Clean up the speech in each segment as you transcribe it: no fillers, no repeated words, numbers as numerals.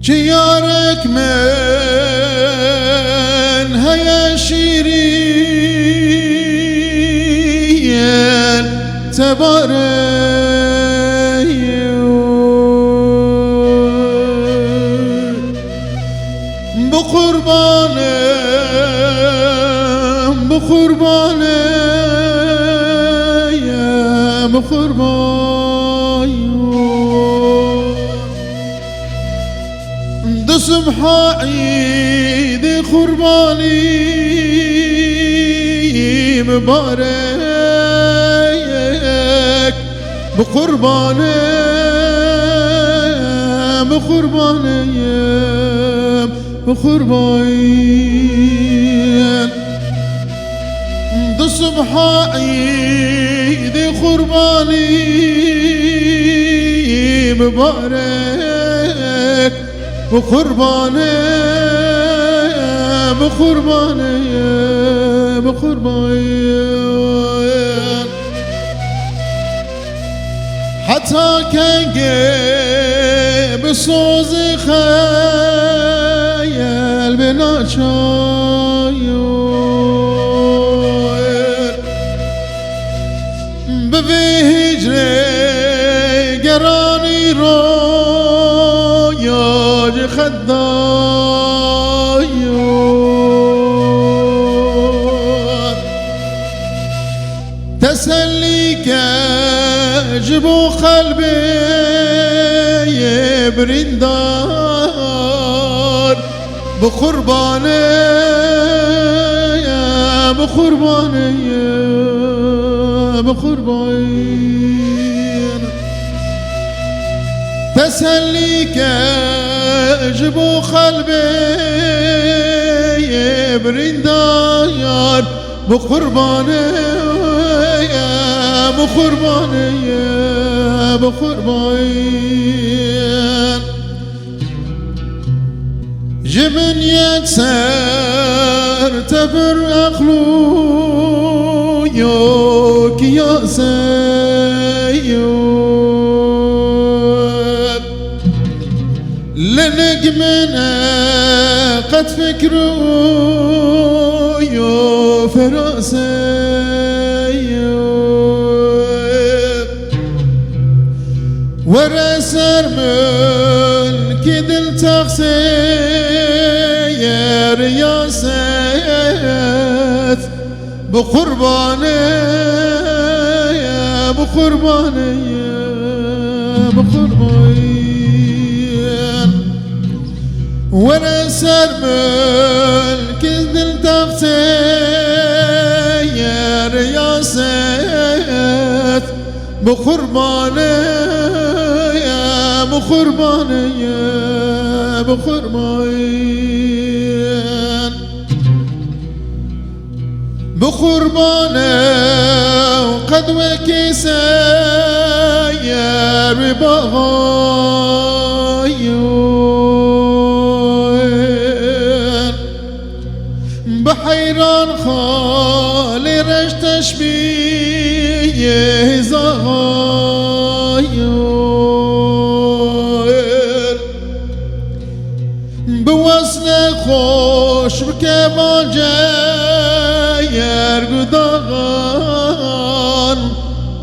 يارك من هيا شيرين تبارك بقربانه يا بقربان دسم عيد قرباني مبارك بقربانه بقربان دسم عيد قرباني مبارك بقربانه حتى كان بصوز خيال بلا شاير بفي هجري قراني روياج خداير تسليك جبو قلبي برندار بقربانه يا بقربان تسليك جبو قلبي برندار بقربانه يا بقربان جبن يكسر تفر أخلو يوك يا سيد لنجمنا قد فكروا يو فراسي ورسر ملك دل تغسير يا سيد بقربانه يا بقربان ورسر ملك دل تغسير يا سيد بقربانه بقربانه وقد وكسا يا بغاير بحيران خالي رش تشبيه زغاير بوصل خوش بكمان جاير قدغان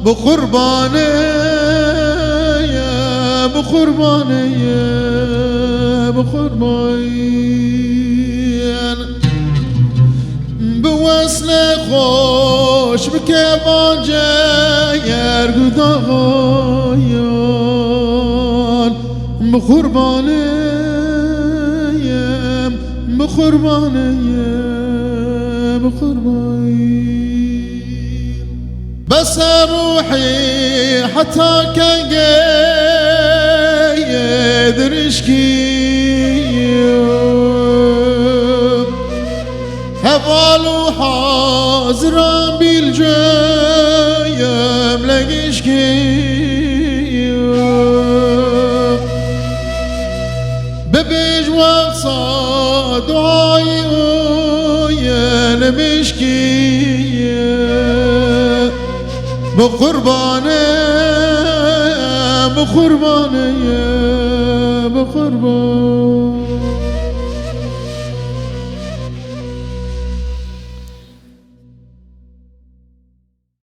بقربانه يا بقربان بوصل خوش بكمان جاير قدغان بقربانه بقربان بس روحي حتى كان قيد رشكي هفالو حاضران بالجيم لقشكي ببيج وقصى دعاي ويا مشكي بقربانه قربان